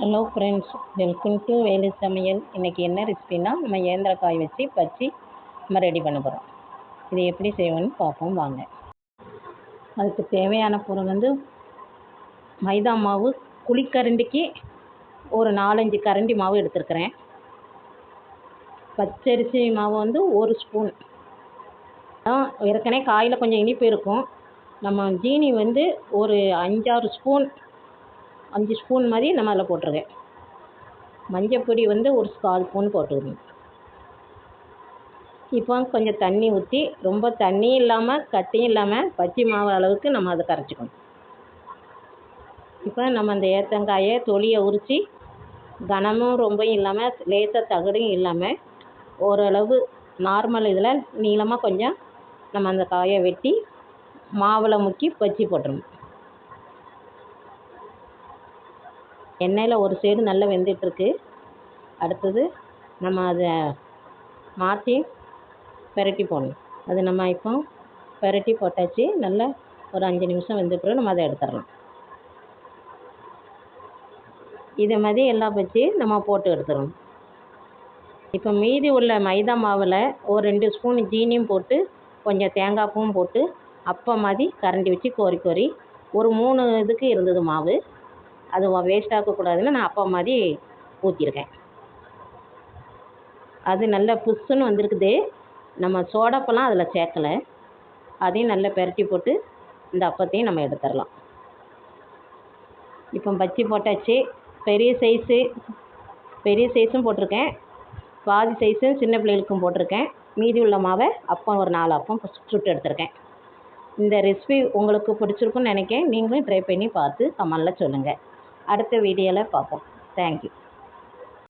Hello friends, welcome to Velu சமையல். இன்றைக்கி என்ன ரெசிபினா, நம்ம ஏந்திரக்காய் வச்சு பச்சி நம்ம ரெடி பண்ண போகிறோம். இது எப்படி செய்வோன்னு பார்ப்போம் வாங்க. அதுக்கு தேவையான பொருள் மைதா மாவு குழிக்கரண்டிக்கு ஒரு 4-5 கரண்டி மாவு எடுத்துருக்கிறேன். பச்சரிசி மாவு 1 ஸ்பூன். ஏற்கனவே காயில் கொஞ்சம் இனிப்பு இருக்கும். நம்ம ஜீனி ஒரு 5-6 ஸ்பூன் 5 ஸ்பூன் மாதிரி நம்ம அதில் போட்டிருக்கேன். மஞ்சப்பொடி ஒரு 1/4 ஸ்பூன் போட்டுக்கணும். இப்போ கொஞ்சம் தண்ணி ஊற்றி, ரொம்ப தண்ணியும் இல்லாமல் கட்டியும் இல்லாமல் பச்சை மாவு அளவுக்கு நம்ம அதை கரைச்சிக்கணும். இப்போ நம்ம அந்த ஏத்தங்காயை தொலியை உரித்து கனமும் ரொம்ப இல்லாமல் லேசாக தகடும் இல்லாமல் ஓரளவு நார்மல் இதில் நீளமாக கொஞ்சம் நம்ம அந்த காயை வெட்டி மாவில் முக்கி பச்சி போட்டுருணும். எண்ணெயில் ஒரு சைடு நல்லா வெந்துட்டுருக்கு. அடுத்தது நம்ம அதை மாற்றி பெரட்டி போடணும். அது நம்ம இப்போ பெரட்டி போட்டாச்சு. நல்லா ஒரு 5 நிமிஷம் வெந்துட்டுரும். நம்ம அதை எடுத்துடலாம். இதை மாதிரி எல்லாம் வச்சு நம்ம போட்டு எடுத்துடணும். இப்போ மீதி உள்ள மைதா மாவில் ஒரு 2 ஸ்பூன் ஜீனியும் போட்டு கொஞ்சம் தேங்காய் பூவும் போட்டு அப்பம் மாதிரி கரண்டி வச்சு கோரி ஒரு 3 இதுக்கு இருந்தது மாவு. அது வேஸ்ட் ஆக்கக்கூடாதுன்னு நான் அப்பம் மாதிரி ஊற்றிருக்கேன். அது நல்லா புஷ்ஷுன்னு வந்திருக்குது. நம்ம சோடாப்பெல்லாம் அதில் சேர்க்கலை. அதையும் நல்லா பெரட்டி போட்டு இந்த அப்பத்தையும் நம்ம எடுத்துடலாம். இப்போ பச்சி போட்டாச்சு. பெரிய சைஸும் போட்டிருக்கேன், பாதி சைஸும் சின்ன பிள்ளைகளுக்கும் போட்டிருக்கேன். மீதி உள்ள மாவை அப்பம் ஒரு 4 அப்பம் சுட்டு எடுத்திருக்கேன். இந்த ரெசிபி உங்களுக்கு பிடிச்சிருக்குன்னு நினைக்கிறேன். நீங்களும் ட்ரை பண்ணி பார்த்து கமெண்டில் சொல்லுங்கள். அடுத்த வீடியோவில் பார்ப்போம். தேங்க்யூ.